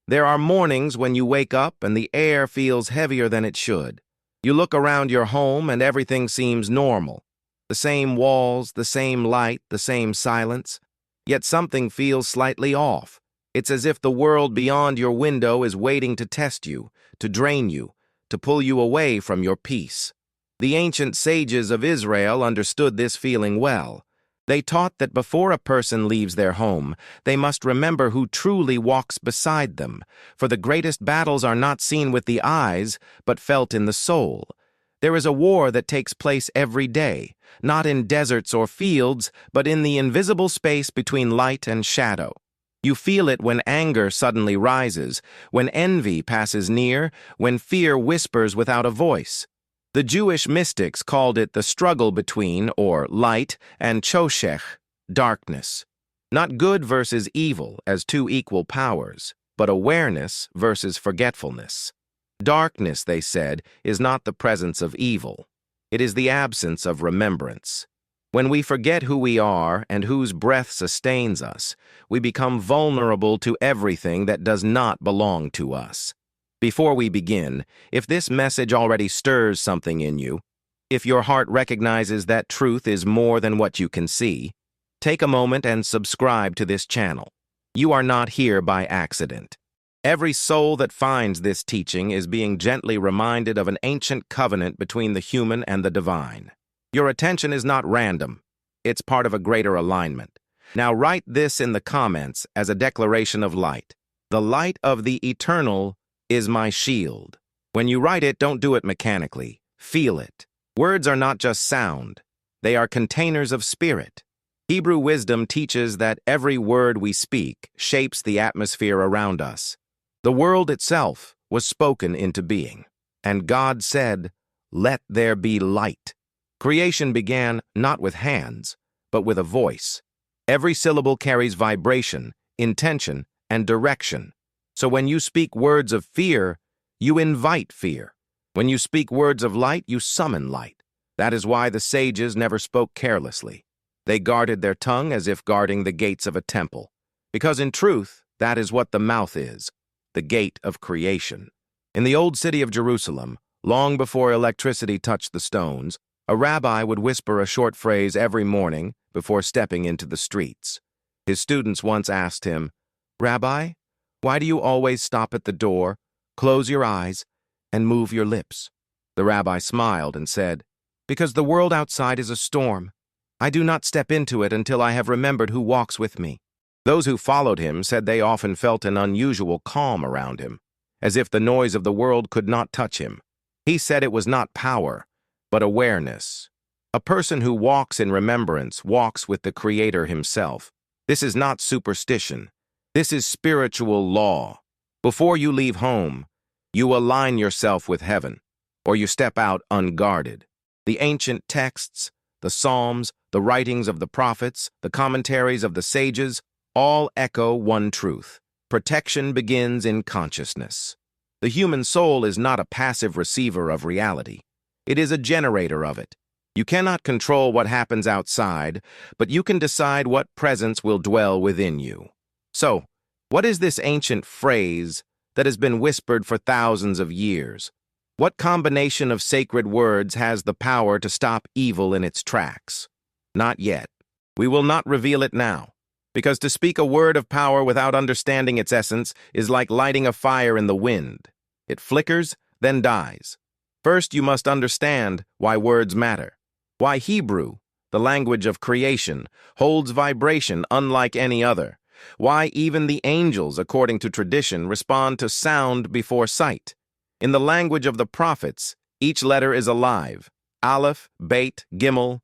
There are mornings when you wake up and the air feels heavier than it should. You look around your home and everything seems normal. The same walls, the same light, the same silence. Yet something feels slightly off. It's as if the world beyond your window is waiting to test you, to drain you, to pull you away from your peace. The ancient sages of Israel understood this feeling well. They taught that before a person leaves their home, they must remember who truly walks beside them, for the greatest battles are not seen with the eyes, but felt in the soul. There is a war that takes place every day, not in deserts or fields, but in the invisible space between light and shadow. You feel it when anger suddenly rises, when envy passes near, when fear whispers without a voice. The Jewish mystics called it the struggle between, or light, and choshech, darkness. Not good versus evil as two equal powers, but awareness versus forgetfulness. Darkness, they said, is not the presence of evil. It is the absence of remembrance. When we forget who we are and whose breath sustains us, we become vulnerable to everything that does not belong to us. Before we begin, if this message already stirs something in you, if your heart recognizes that truth is more than what you can see, take a moment and subscribe to this channel. You are not here by accident. Every soul that finds this teaching is being gently reminded of an ancient covenant between the human and the divine. Your attention is not random. It's part of a greater alignment. Now write this in the comments as a declaration of light. The light of the eternal is my shield. When you write it, don't do it mechanically. Feel it. Words are not just sound. They are containers of spirit. Hebrew wisdom teaches that every word we speak shapes the atmosphere around us. The world itself was spoken into being, and God said, "Let there be light." Creation began not with hands, but with a voice. Every syllable carries vibration, intention, and direction. So when you speak words of fear, you invite fear. When you speak words of light, you summon light. That is why the sages never spoke carelessly. They guarded their tongue as if guarding the gates of a temple. Because in truth, that is what the mouth is, the gate of creation. In the old city of Jerusalem, long before electricity touched the stones, a rabbi would whisper a short phrase every morning before stepping into the streets. His students once asked him, "Rabbi, why do you always stop at the door, close your eyes, and move your lips?" The rabbi smiled and said, "Because the world outside is a storm. I do not step into it until I have remembered who walks with me." Those who followed him said they often felt an unusual calm around him, as if the noise of the world could not touch him. He said it was not power, but awareness. A person who walks in remembrance walks with the Creator himself. This is not superstition. This is spiritual law. Before you leave home, you align yourself with heaven, or you step out unguarded. The ancient texts, the Psalms, the writings of the prophets, the commentaries of the sages, all echo one truth. Protection begins in consciousness. The human soul is not a passive receiver of reality. It is a generator of it. You cannot control what happens outside, but you can decide what presence will dwell within you. So, what is this ancient phrase that has been whispered for thousands of years? What combination of sacred words has the power to stop evil in its tracks? Not yet. We will not reveal it now, because to speak a word of power without understanding its essence is like lighting a fire in the wind. It flickers, then dies. First, you must understand why words matter. Why Hebrew, the language of creation, holds vibration unlike any other. Why even the angels, according to tradition, respond to sound before sight. In the language of the prophets, each letter is alive. Aleph, Beit, Gimel.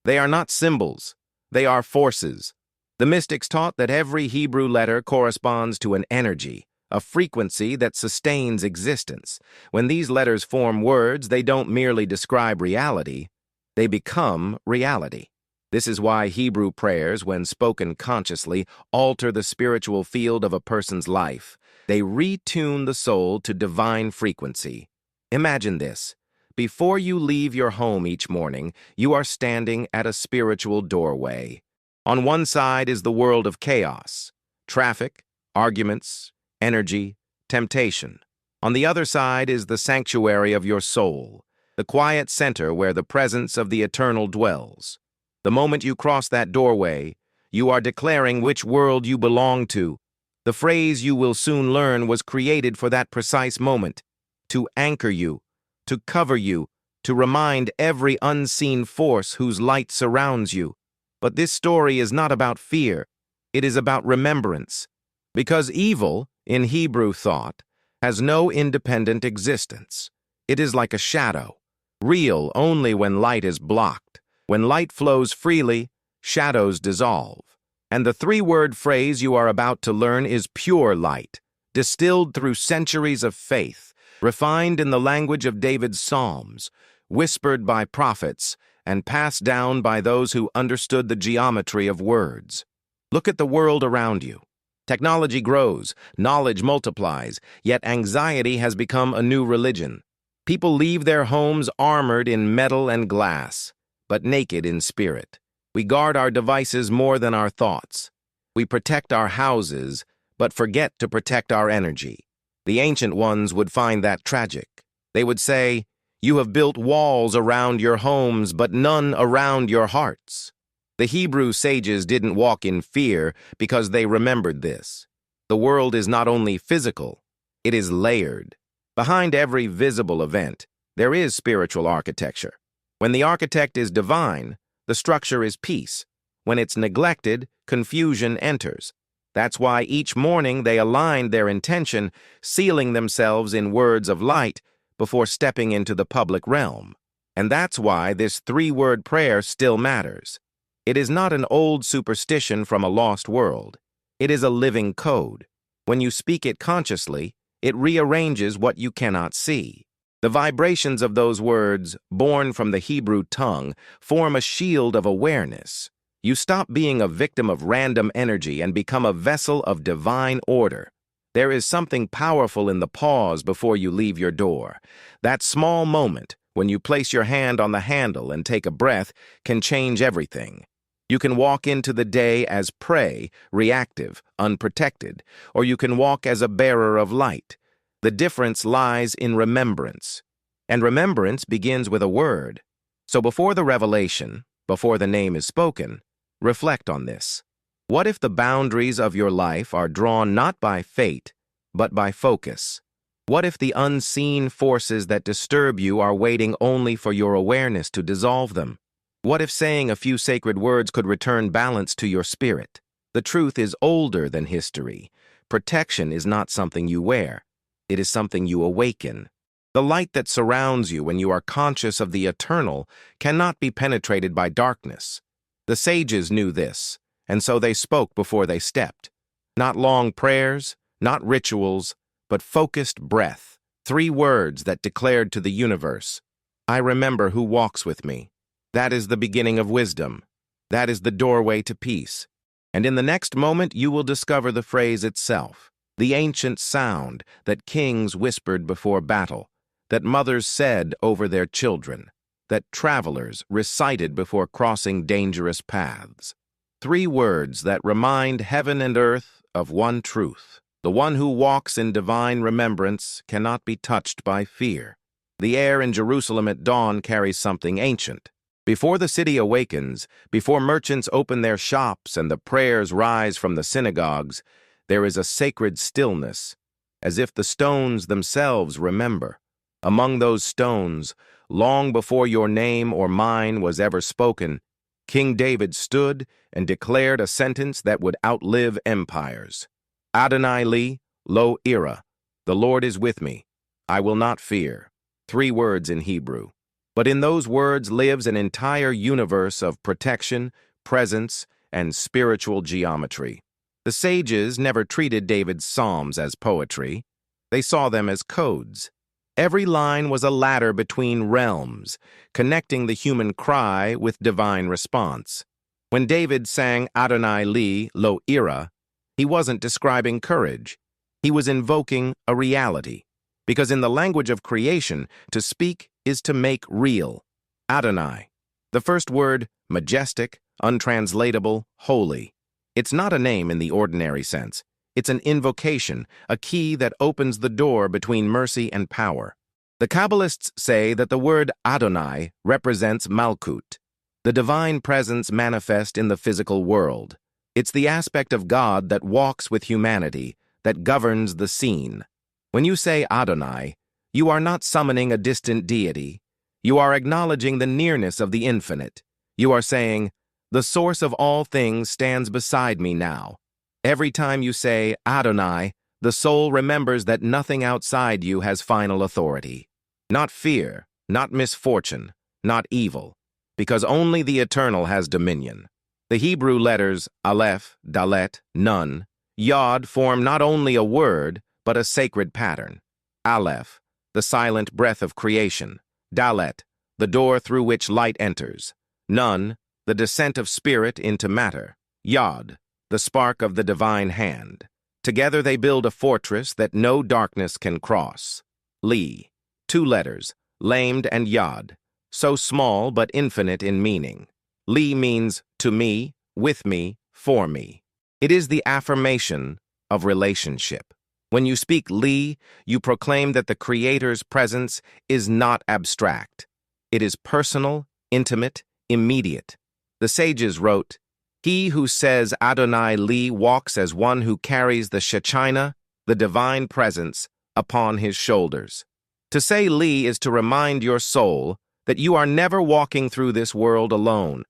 They are not symbols. They are forces. The mystics taught that every Hebrew letter corresponds to an energy, a frequency that sustains existence. When these letters form words, they don't merely describe reality. They become reality. This is why Hebrew prayers, when spoken consciously, alter the spiritual field of a person's life. They retune the soul to divine frequency. Imagine this. Before you leave your home each morning, you are standing at a spiritual doorway. On one side is the world of chaos, traffic, arguments, energy, temptation. On the other side is the sanctuary of your soul, the quiet center where the presence of the eternal dwells. The moment you cross that doorway, you are declaring which world you belong to. The phrase you will soon learn was created for that precise moment, to anchor you, to cover you, to remind every unseen force whose light surrounds you. But this story is not about fear, it is about remembrance. Because evil, in Hebrew thought, has no independent existence. It is like a shadow, real only when light is blocked. When light flows freely, shadows dissolve. And the three-word phrase you are about to learn is pure light, distilled through centuries of faith, refined in the language of David's Psalms, whispered by prophets, and passed down by those who understood the geometry of words. Look at the world around you. Technology grows, knowledge multiplies, yet anxiety has become a new religion. People leave their homes armored in metal and glass, but naked in spirit. We guard our devices more than our thoughts. We protect our houses, but forget to protect our energy. The ancient ones would find that tragic. They would say, "You have built walls around your homes, but none around your hearts." The Hebrew sages didn't walk in fear because they remembered this. The world is not only physical, it is layered. Behind every visible event, there is spiritual architecture. When the architect is divine, the structure is peace. When it's neglected, confusion enters. That's why each morning they aligned their intention, sealing themselves in words of light before stepping into the public realm. And that's why this three-word prayer still matters. It is not an old superstition from a lost world. It is a living code. When you speak it consciously, it rearranges what you cannot see. The vibrations of those words, born from the Hebrew tongue, form a shield of awareness. You stop being a victim of random energy and become a vessel of divine order. There is something powerful in the pause before you leave your door. That small moment, when you place your hand on the handle and take a breath, can change everything. You can walk into the day as prey, reactive, unprotected, or you can walk as a bearer of light. The difference lies in remembrance. And remembrance begins with a word. So before the revelation, before the name is spoken, reflect on this. What if the boundaries of your life are drawn not by fate, but by focus? What if the unseen forces that disturb you are waiting only for your awareness to dissolve them? What if saying a few sacred words could return balance to your spirit? The truth is older than history. Protection is not something you wear. It is something you awaken. The light that surrounds you when you are conscious of the eternal cannot be penetrated by darkness. The sages knew this, and so they spoke before they stepped. Not long prayers, not rituals, but focused breath. 3 words that declared to the universe, "I remember who walks with me." That is the beginning of wisdom. That is the doorway to peace. And in the next moment you will discover the phrase itself, the ancient sound that kings whispered before battle, that mothers said over their children, that travelers recited before crossing dangerous paths. 3 words that remind heaven and earth of one truth. The one who walks in divine remembrance cannot be touched by fear. The air in Jerusalem at dawn carries something ancient. Before the city awakens, before merchants open their shops and the prayers rise from the synagogues, there is a sacred stillness, as if the stones themselves remember. Among those stones, long before your name or mine was ever spoken, King David stood and declared a sentence that would outlive empires. Adonai li, lo ira, the Lord is with me, I will not fear. 3 words in Hebrew. But in those words lives an entire universe of protection, presence, and spiritual geometry. The sages never treated David's psalms as poetry. They saw them as codes. Every line was a ladder between realms, connecting the human cry with divine response. When David sang Adonai li, lo ira, he wasn't describing courage. He was invoking a reality. Because in the language of creation, to speak is to make real. Adonai. The first word, majestic, untranslatable, holy. It's not a name in the ordinary sense. It's an invocation, a key that opens the door between mercy and power. The Kabbalists say that the word Adonai represents Malkut, the divine presence manifest in the physical world. It's the aspect of God that walks with humanity, that governs the scene. When you say Adonai, you are not summoning a distant deity. You are acknowledging the nearness of the infinite. You are saying, the source of all things stands beside me now. Every time you say Adonai, the soul remembers that nothing outside you has final authority. Not fear, not misfortune, not evil, because only the eternal has dominion. The Hebrew letters Aleph, Dalet, Nun, Yod form not only a word, but a sacred pattern. Aleph, the silent breath of creation. Dalet, the door through which light enters. Nun, the descent of spirit into matter. Yod, the spark of the divine hand. Together they build a fortress that no darkness can cross. Li, two letters, lamed and Yod, so small but infinite in meaning. Li means to me, with me, for me. It is the affirmation of relationship. When you speak Li, you proclaim that the Creator's presence is not abstract. It is personal, intimate, immediate. The sages wrote, "He who says Adonai Li walks as one who carries the Shekinah, the divine presence, upon his shoulders." To say Li is to remind your soul that you are never walking through this world alone.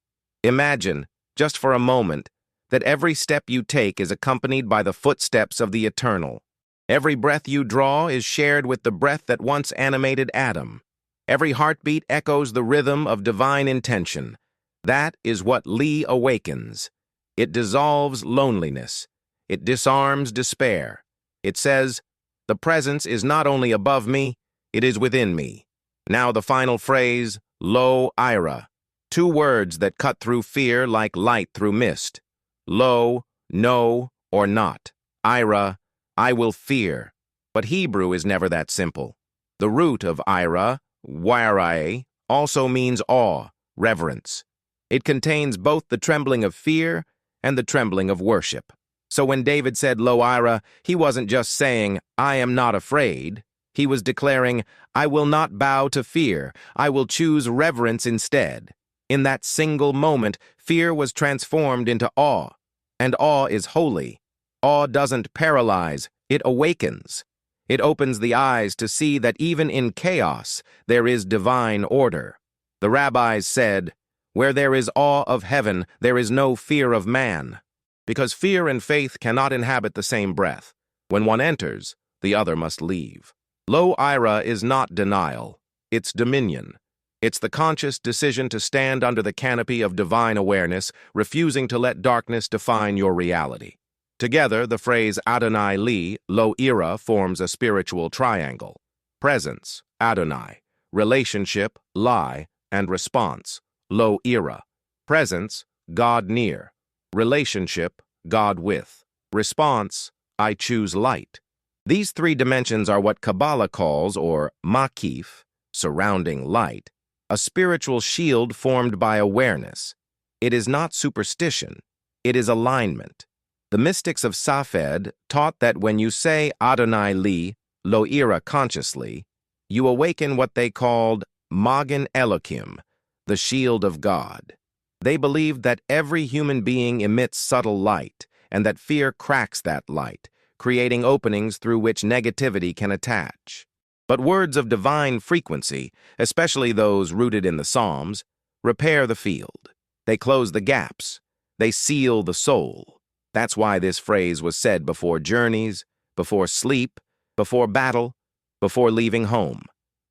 Imagine, just for a moment, that every step you take is accompanied by the footsteps of the eternal. Every breath you draw is shared with the breath that once animated Adam. Every heartbeat echoes the rhythm of divine intention. That is what Li awakens. It dissolves loneliness. It disarms despair. It says, the presence is not only above me, it is within me. Now the final phrase, Lo Ira, two words that cut through fear like light through mist. Lo, no, or not. Ira, I will fear. But Hebrew is never that simple. The root of ira, warai, also means awe, reverence. It contains both the trembling of fear and the trembling of worship. So when David said Lo ira, he wasn't just saying, I am not afraid. He was declaring, I will not bow to fear. I will choose reverence instead. In that single moment, fear was transformed into awe. And awe is holy. Awe doesn't paralyze, it awakens. It opens the eyes to see that even in chaos, there is divine order. The rabbis said, where there is awe of heaven, there is no fear of man. Because fear and faith cannot inhabit the same breath. When one enters, the other must leave. Lo ira is not denial, it's dominion. It's the conscious decision to stand under the canopy of divine awareness, refusing to let darkness define your reality. Together, the phrase Adonai Li, Lo Ira, forms a spiritual triangle. Presence, Adonai. Relationship, Lai, and response, Lo Ira. Presence, God near. Relationship, God with. Response, I choose light. These three dimensions are what Kabbalah calls, or makif, surrounding light, a spiritual shield formed by awareness. It is not superstition, it is alignment. The mystics of Safed taught that when you say Adonai Li, Lo Ira consciously, you awaken what they called Magen Elohim, the shield of God. They believed that every human being emits subtle light, and that fear cracks that light, creating openings through which negativity can attach. But words of divine frequency, especially those rooted in the Psalms, repair the field. They close the gaps. They seal the soul. That's why this phrase was said before journeys, before sleep, before battle, before leaving home.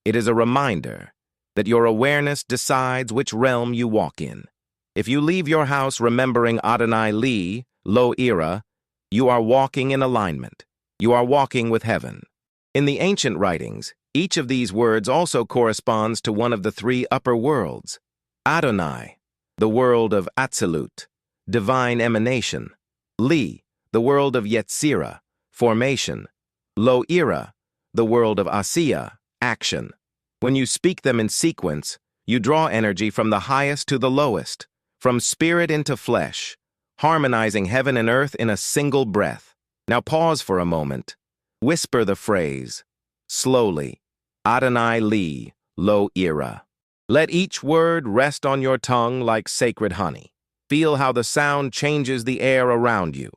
It is a reminder that your awareness decides which realm you walk in. If you leave your house remembering Adonai Li, Lo Ira, you are walking in alignment. You are walking with heaven. In the ancient writings, each of these words also corresponds to one of the three upper worlds. Adonai, the world of Atzilut, divine emanation. Li, the world of Yetzirah, formation. Lo Ira, the world of Asiya, action. When you speak them in sequence, you draw energy from the highest to the lowest, from spirit into flesh, harmonizing heaven and earth in a single breath. Now pause for a moment. Whisper the phrase, slowly, Adonai li, lo ira. Let each word rest on your tongue like sacred honey. Feel how the sound changes the air around you.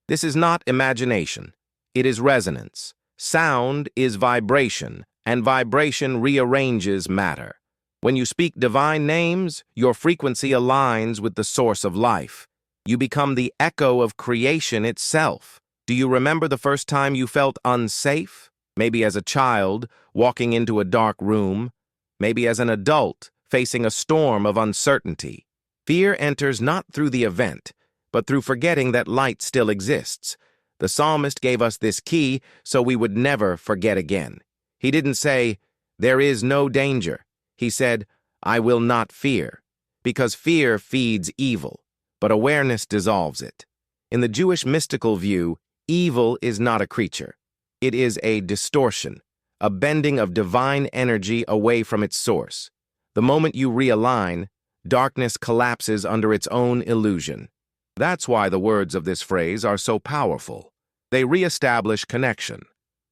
This is not imagination. It is resonance. Sound is vibration, and vibration rearranges matter. When you speak divine names, your frequency aligns with the source of life. You become the echo of creation itself. Do you remember the first time you felt unsafe? Maybe as a child, walking into a dark room. Maybe as an adult, facing a storm of uncertainty. Fear enters not through the event, but through forgetting that light still exists. The psalmist gave us this key so we would never forget again. He didn't say, "There is no danger." He said, "I will not fear," because fear feeds evil, but awareness dissolves it. In the Jewish mystical view, evil is not a creature. It is a distortion, a bending of divine energy away from its source. The moment you realign, darkness collapses under its own illusion. That's why the words of this phrase are so powerful. They reestablish connection.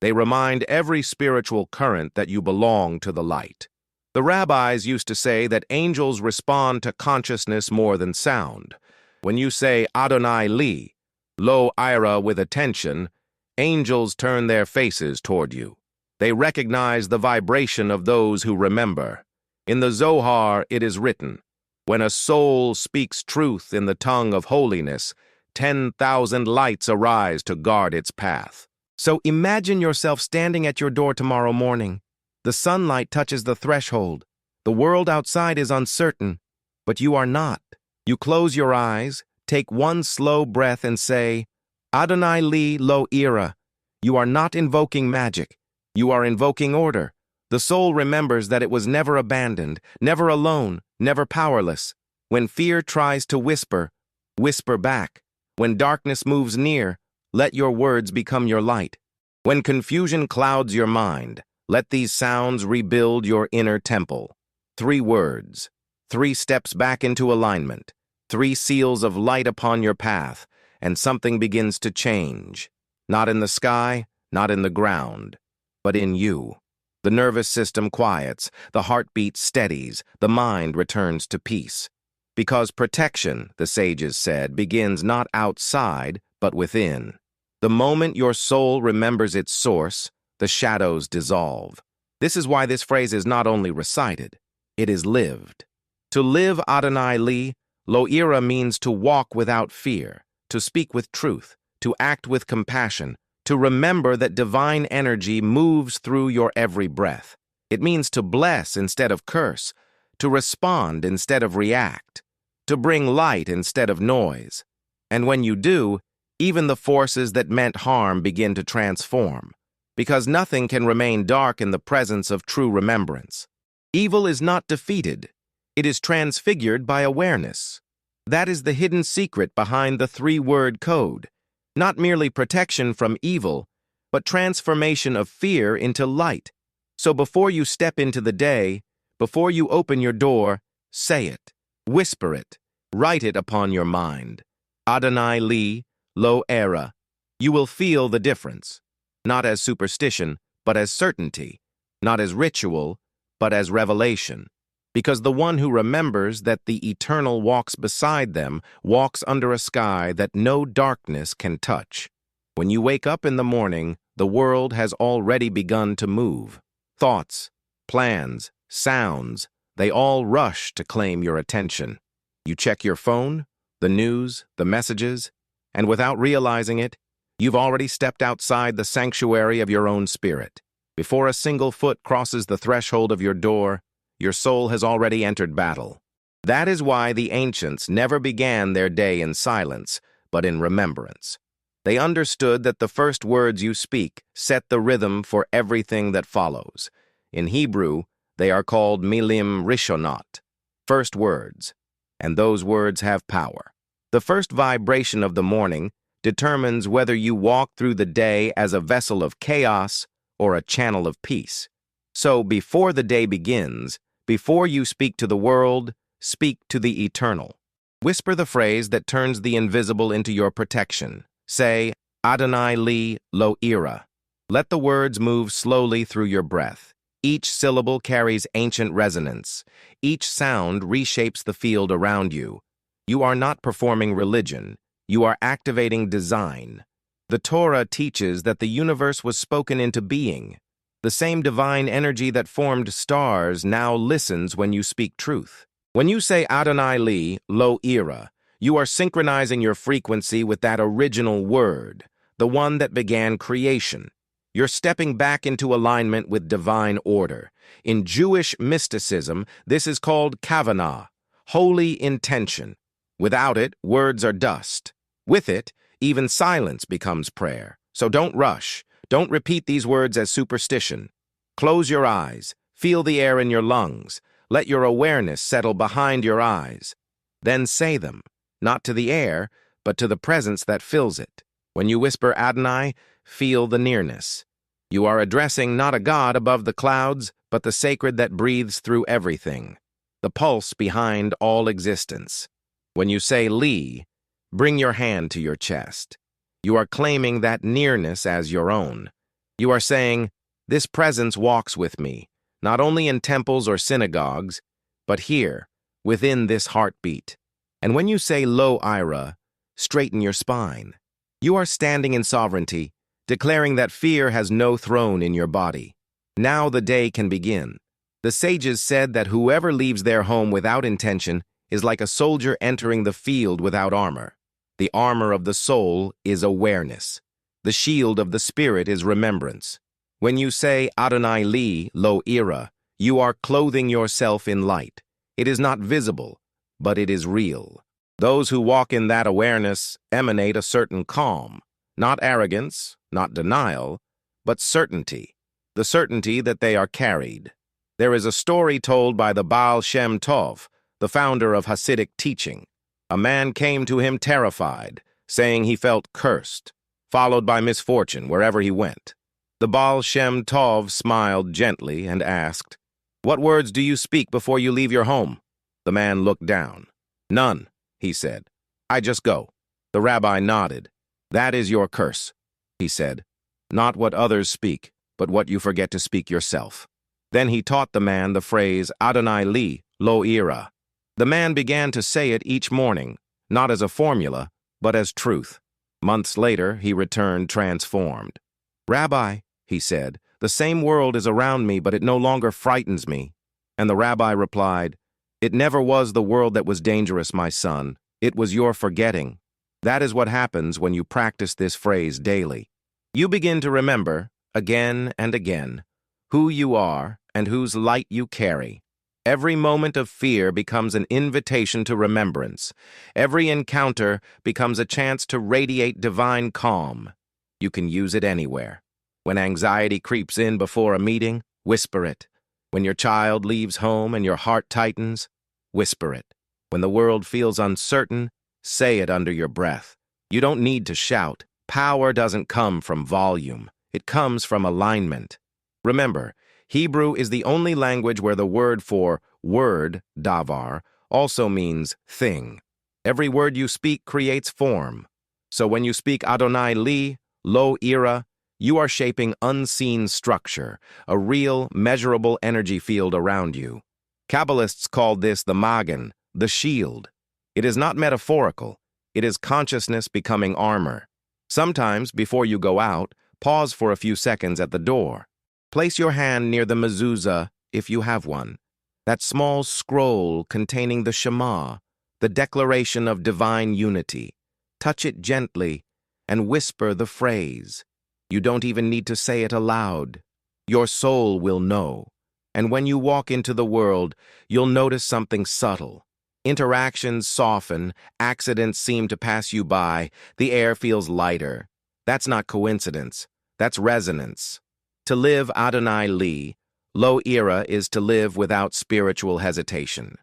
They remind every spiritual current that you belong to the light. The rabbis used to say that angels respond to consciousness more than sound. When you say Adonai li, lo ira with attention, angels turn their faces toward you. They recognize the vibration of those who remember. In the Zohar it is written, "When a soul speaks truth in the tongue of holiness, 10,000 lights arise to guard its path." So imagine yourself standing at your door tomorrow morning. The sunlight touches the threshold. The world outside is uncertain, but you are not. You close your eyes, take one slow breath and say, Adonai li lo ira. You are not invoking magic. You are invoking order. The soul remembers that it was never abandoned, never alone, never powerless. When fear tries to whisper, whisper back. When darkness moves near, let your words become your light. When confusion clouds your mind, let these sounds rebuild your inner temple. 3 words, 3 steps back into alignment, 3 seals of light upon your path, and something begins to change. Not in the sky, not in the ground, but in you. The nervous system quiets, the heartbeat steadies, the mind returns to peace. Because protection, the sages said, begins not outside, but within. The moment your soul remembers its source, the shadows dissolve. This is why this phrase is not only recited, it is lived. To live Adonai li, lo ira means to walk without fear, to speak with truth, to act with compassion, to remember that divine energy moves through your every breath. It means to bless instead of curse, to respond instead of react, to bring light instead of noise. And when you do, even the forces that meant harm begin to transform, because nothing can remain dark in the presence of true remembrance. Evil is not defeated. It is transfigured by awareness. That is the hidden secret behind the 3-word code. Not merely protection from evil, but transformation of fear into light. So before you step into the day, before you open your door, say it, whisper it, write it upon your mind. Adonai li, lo ira. You will feel the difference, not as superstition, but as certainty, not as ritual, but as revelation. Because the one who remembers that the eternal walks beside them walks under a sky that no darkness can touch. When you wake up in the morning, the world has already begun to move. Thoughts, plans, sounds, they all rush to claim your attention. You check your phone, the news, the messages, and without realizing it, you've already stepped outside the sanctuary of your own spirit. Before a single foot crosses the threshold of your door, your soul has already entered battle. That is why the ancients never began their day in silence, but in remembrance. They understood that the first words you speak set the rhythm for everything that follows. In Hebrew, they are called milim rishonot, first words, and those words have power. The first vibration of the morning determines whether you walk through the day as a vessel of chaos or a channel of peace. So before the day begins, before you speak to the world, speak to the eternal. Whisper the phrase that turns the invisible into your protection. Say, Adonai li lo ira. Let the words move slowly through your breath. Each syllable carries ancient resonance. Each sound reshapes the field around you. You are not performing religion. You are activating design. The Torah teaches that the universe was spoken into being. The same divine energy that formed stars now listens when you speak truth. When you say Adonai li lo ira, you are synchronizing your frequency with that original word, the one that began creation. You're stepping back into alignment with divine order. In Jewish mysticism, this is called kavanah, holy intention. Without it, words are dust. With it, even silence becomes prayer. So don't rush. Don't repeat these words as superstition. Close your eyes. Feel the air in your lungs. Let your awareness settle behind your eyes. Then say them, not to the air, but to the presence that fills it. When you whisper Adonai, feel the nearness. You are addressing not a God above the clouds, but the sacred that breathes through everything, the pulse behind all existence. When you say Li, bring your hand to your chest. You are claiming that nearness as your own. You are saying, this presence walks with me, not only in temples or synagogues, but here, within this heartbeat. And when you say Lo Ira, straighten your spine. You are standing in sovereignty, declaring that fear has no throne in your body. Now the day can begin. The sages said that whoever leaves their home without intention is like a soldier entering the field without armor. The armor of the soul is awareness. The shield of the spirit is remembrance. When you say Adonai li lo ira, you are clothing yourself in light. It is not visible, but it is real. Those who walk in that awareness emanate a certain calm, not arrogance, not denial, but certainty, the certainty that they are carried. There is a story told by the Baal Shem Tov, the founder of Hasidic teaching. A man came to him terrified, saying he felt cursed, followed by misfortune wherever he went. The Baal Shem Tov smiled gently and asked, "What words do you speak before you leave your home?" The man looked down. "None," he said. "I just go." The rabbi nodded. "That is your curse," he said. "Not what others speak, but what you forget to speak yourself." Then he taught the man the phrase Adonai li lo ira. The man began to say it each morning, not as a formula, but as truth. Months later, he returned transformed. "Rabbi," he said, "the same world is around me, but it no longer frightens me." And the rabbi replied, "It never was the world that was dangerous, my son. It was your forgetting." That is what happens when you practice this phrase daily. You begin to remember, again and again, who you are and whose light you carry. Every moment of fear becomes an invitation to remembrance. Every encounter becomes a chance to radiate divine calm. You can use it anywhere. When anxiety creeps in before a meeting, whisper it. When your child leaves home and your heart tightens, whisper it. When the world feels uncertain, say it under your breath. You don't need to shout. Power doesn't come from volume. It comes from alignment. Remember, Hebrew is the only language where the word for word, davar, also means thing. Every word you speak creates form. So when you speak Adonai li, lo ira, you are shaping unseen structure, a real, measurable energy field around you. Kabbalists called this the magen, the shield. It is not metaphorical. It is consciousness becoming armor. Sometimes, before you go out, pause for a few seconds at the door. Place your hand near the mezuzah, if you have one, that small scroll containing the Shema, the declaration of divine unity. Touch it gently and whisper the phrase. You don't even need to say it aloud. Your soul will know. And when you walk into the world, you'll notice something subtle. Interactions soften, accidents seem to pass you by, the air feels lighter. That's not coincidence. That's resonance. To live Adonai li, lo ira is to live without spiritual hesitation.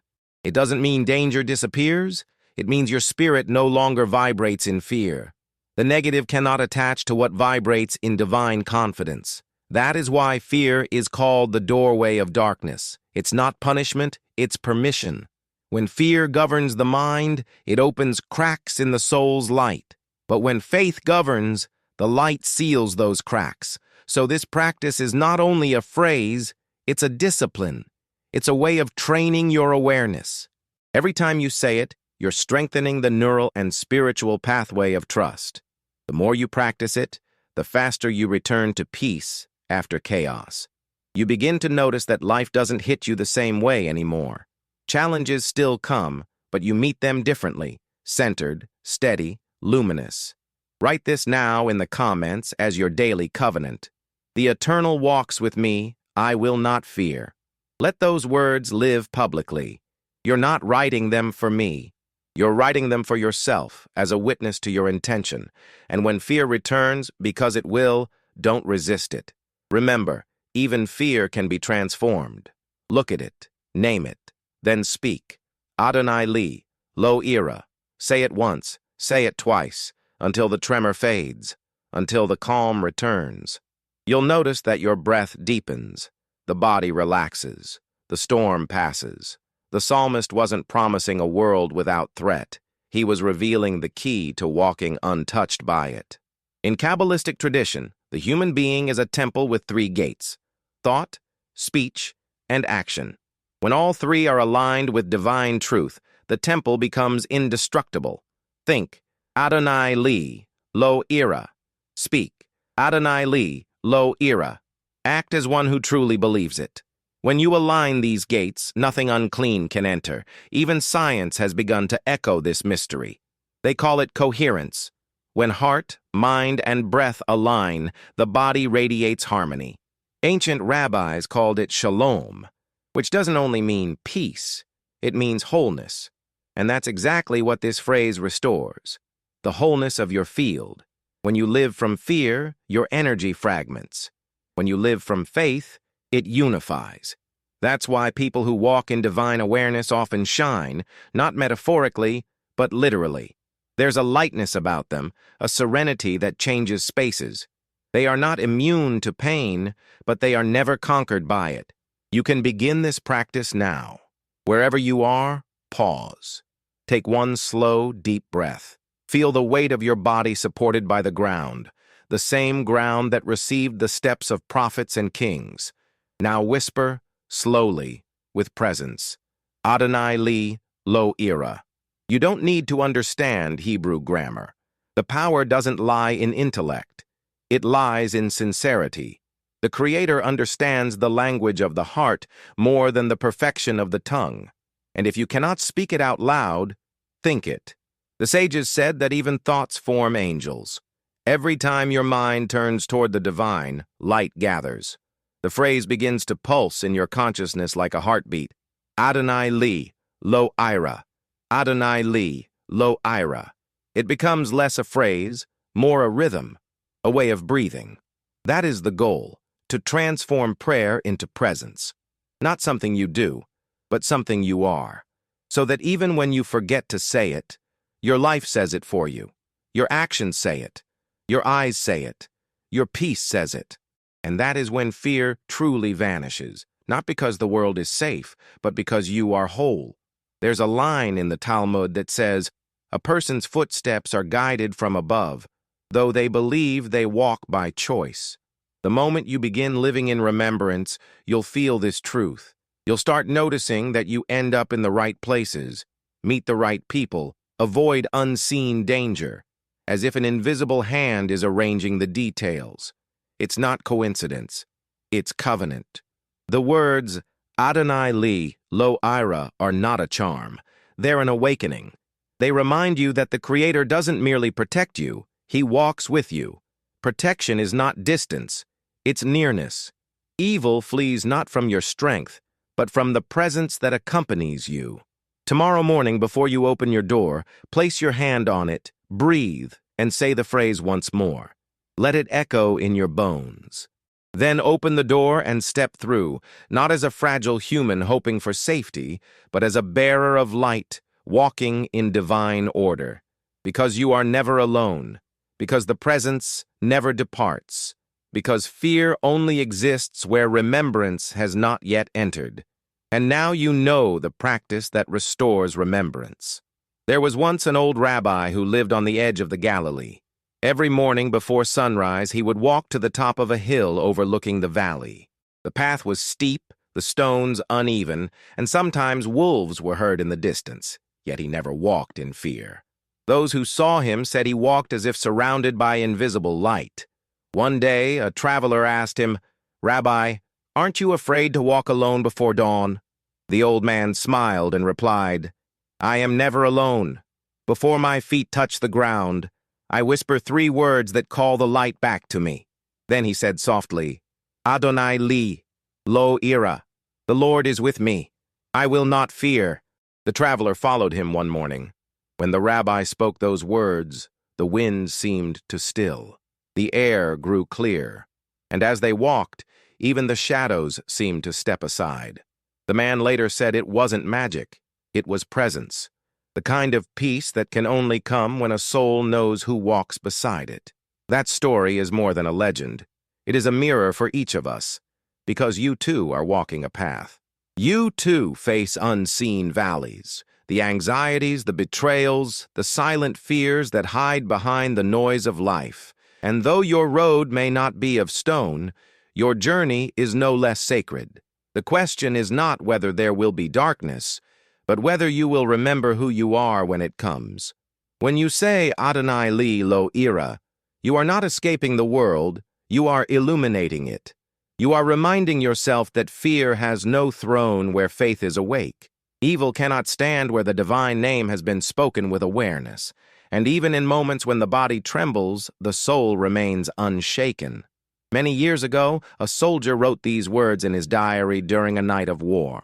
It doesn't mean danger disappears. It means your spirit no longer vibrates in fear. The negative cannot attach to what vibrates in divine confidence. That is why fear is called the doorway of darkness. It's not punishment, it's permission. When fear governs the mind, it opens cracks in the soul's light. But when faith governs, The light seals those cracks. So this practice is not only a phrase, it's a discipline. It's a way of training your awareness. Every time you say it, you're strengthening the neural and spiritual pathway of trust. The more you practice it, the faster you return to peace after chaos. You begin to notice that life doesn't hit you the same way anymore. Challenges still come, but you meet them differently, centered, steady, luminous. Write this now in the comments as your daily covenant. The Eternal walks with me, I will not fear. Let those words live publicly. You're not writing them for me. You're writing them for yourself as a witness to your intention. And when fear returns, because it will, don't resist it. Remember, even fear can be transformed. Look at it, name it, then speak. Adonai Li, Lo Ira. Say it once, say it twice, until the tremor fades, until the calm returns. You'll notice that your breath deepens, the body relaxes, the storm passes. The psalmist wasn't promising a world without threat. He was revealing the key to walking untouched by it. In Kabbalistic tradition, the human being is a temple with 3 gates: thought, speech, and action. When all 3 are aligned with divine truth, the temple becomes indestructible. Think, Adonai Li, Lo Ira. Speak, Adonai Li, Lo Ira. Act as one who truly believes it. When you align these gates, nothing unclean can enter. Even science has begun to echo this mystery. They call it coherence. When heart, mind, and breath align, the body radiates harmony. Ancient rabbis called it shalom, which doesn't only mean peace, it means wholeness. And that's exactly what this phrase restores: the wholeness of your field. When you live from fear, your energy fragments. When you live from faith, it unifies. That's why people who walk in divine awareness often shine, not metaphorically, but literally. There's a lightness about them, a serenity that changes spaces. They are not immune to pain, but they are never conquered by it. You can begin this practice now. Wherever you are, pause. Take one slow, deep breath. Feel the weight of your body supported by the ground, the same ground that received the steps of prophets and kings. Now whisper, slowly, with presence, Adonai Li, Lo Ira. You don't need to understand Hebrew grammar. The power doesn't lie in intellect. It lies in sincerity. The Creator understands the language of the heart more than the perfection of the tongue. And if you cannot speak it out loud, think it. The sages said that even thoughts form angels. Every time your mind turns toward the divine, light gathers. The phrase begins to pulse in your consciousness like a heartbeat. Adonai Li, Lo Ira. Adonai Li, Lo Ira. It becomes less a phrase, more a rhythm, a way of breathing. That is the goal, to transform prayer into presence. Not something you do, but something you are. So that even when you forget to say it, your life says it for you. Your actions say it. Your eyes say it. Your peace says it. And that is when fear truly vanishes, not because the world is safe, but because you are whole. There's a line in the Talmud that says, a person's footsteps are guided from above, though they believe they walk by choice. The moment you begin living in remembrance, you'll feel this truth. You'll start noticing that you end up in the right places, meet the right people, avoid unseen danger, as if an invisible hand is arranging the details. It's not coincidence. It's covenant. The words Adonai Li, Lo Ira are not a charm. They're an awakening. They remind you that the Creator doesn't merely protect you, He walks with you. Protection is not distance, it's nearness. Evil flees not from your strength, but from the presence that accompanies you. Tomorrow morning, before you open your door, place your hand on it, breathe, and say the phrase once more. Let it echo in your bones. Then open the door and step through, not as a fragile human hoping for safety, but as a bearer of light, walking in divine order. Because you are never alone, because the presence never departs, because fear only exists where remembrance has not yet entered. And now you know the practice that restores remembrance. There was once an old rabbi who lived on the edge of the Galilee. Every morning before sunrise, he would walk to the top of a hill overlooking the valley. The path was steep, the stones uneven, and sometimes wolves were heard in the distance, yet he never walked in fear. Those who saw him said he walked as if surrounded by invisible light. One day, a traveler asked him, "Rabbi, aren't you afraid to walk alone before dawn?" The old man smiled and replied, "I am never alone. Before my feet touch the ground, I whisper 3 words that call the light back to me." Then he said softly, "Adonai li, lo ira. The Lord is with me. I will not fear." The traveler followed him one morning. When the rabbi spoke those words, the wind seemed to still. The air grew clear, and as they walked, even the shadows seemed to step aside. The man later said it wasn't magic, it was presence, the kind of peace that can only come when a soul knows who walks beside it. That story is more than a legend. It is a mirror for each of us, because you too are walking a path. You too face unseen valleys, the anxieties, the betrayals, the silent fears that hide behind the noise of life. And though your road may not be of stone, your journey is no less sacred. The question is not whether there will be darkness, but whether you will remember who you are when it comes. When you say Adonai li lo ira, you are not escaping the world, you are illuminating it. You are reminding yourself that fear has no throne where faith is awake. Evil cannot stand where the divine name has been spoken with awareness, and even in moments when the body trembles, the soul remains unshaken. Many years ago, a soldier wrote these words in his diary during a night of war.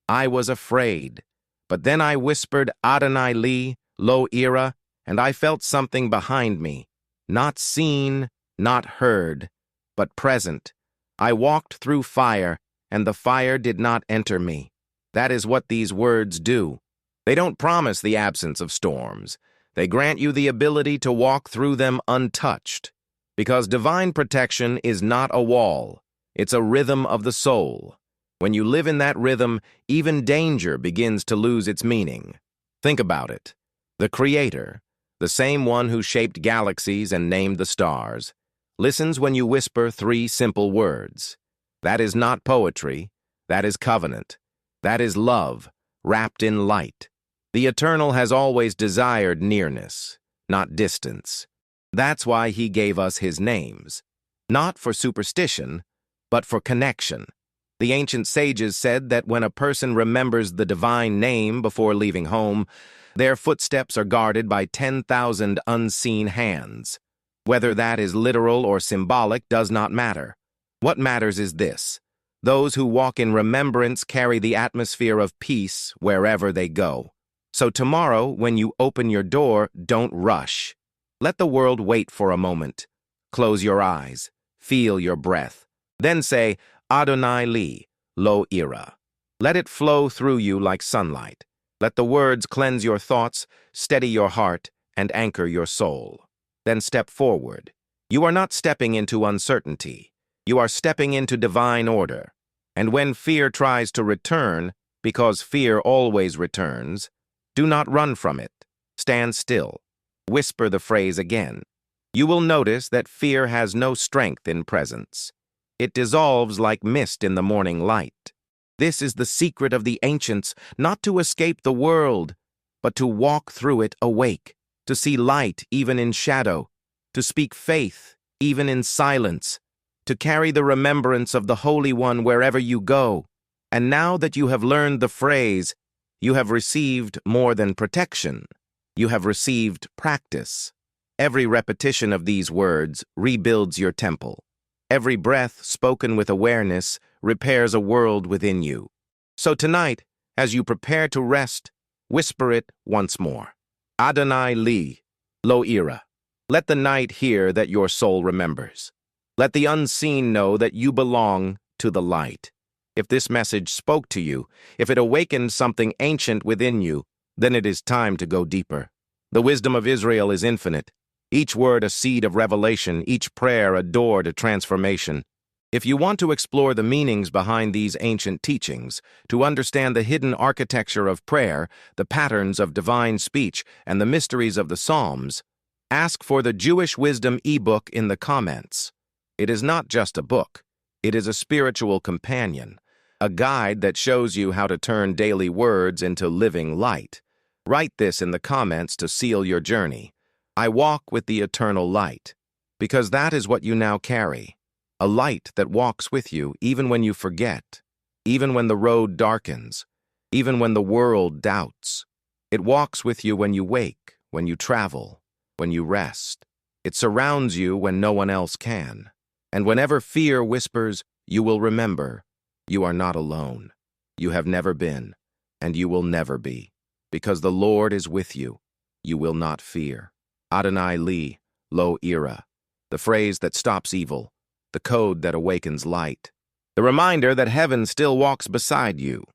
"I was afraid, but then I whispered Adonai li, lo ira, and I felt something behind me. Not seen, not heard, but present. I walked through fire, and the fire did not enter me." That is what these words do. They don't promise the absence of storms. They grant you the ability to walk through them untouched. Because divine protection is not a wall. It's a rhythm of the soul. When you live in that rhythm, even danger begins to lose its meaning. Think about it. The Creator, the same one who shaped galaxies and named the stars, listens when you whisper 3 simple words. That is not poetry. That is covenant. That is love, wrapped in light. The Eternal has always desired nearness, not distance. That's why he gave us his names. Not for superstition, but for connection. The ancient sages said that when a person remembers the divine name before leaving home, their footsteps are guarded by 10,000 unseen hands. Whether that is literal or symbolic does not matter. What matters is this. Those who walk in remembrance carry the atmosphere of peace wherever they go. So tomorrow, when you open your door, don't rush. Let the world wait for a moment. Close your eyes. Feel your breath. Then say, Adonai li, lo ira. Let it flow through you like sunlight. Let the words cleanse your thoughts, steady your heart, and anchor your soul. Then step forward. You are not stepping into uncertainty. You are stepping into divine order. And when fear tries to return, because fear always returns, do not run from it. Stand still. Whisper the phrase again. You will notice that fear has no strength in presence. It dissolves like mist in the morning light. This is the secret of the ancients, not to escape the world, but to walk through it awake, to see light even in shadow, to speak faith even in silence, to carry the remembrance of the Holy One wherever you go. And now that you have learned the phrase, you have received more than protection. You have received practice. Every repetition of these words rebuilds your temple. Every breath spoken with awareness repairs a world within you. So tonight, as you prepare to rest, whisper it once more. Adonai li, lo ira. Let the night hear that your soul remembers. Let the unseen know that you belong to the light. If this message spoke to you, if it awakened something ancient within you, then it is time to go deeper. The wisdom of Israel is infinite. Each word a seed of revelation, each prayer a door to transformation. If you want to explore the meanings behind these ancient teachings, to understand the hidden architecture of prayer, the patterns of divine speech, and the mysteries of the Psalms, Ask for the Jewish Wisdom eBook in the comments. It is not just a book. It is a spiritual companion, a guide that shows you how to turn daily words into living light. Write this in the comments to seal your journey. I walk with the eternal light, because that is what you now carry. A light that walks with you even when you forget, even when the road darkens, even when the world doubts. It walks with you when you wake, when you travel, when you rest. It surrounds you when no one else can. And whenever fear whispers, you will remember, you are not alone. You have never been, and you will never be. Because the Lord is with you, you will not fear. Adonai Li, Lo Ira, the phrase that stops evil, the code that awakens light, the reminder that heaven still walks beside you.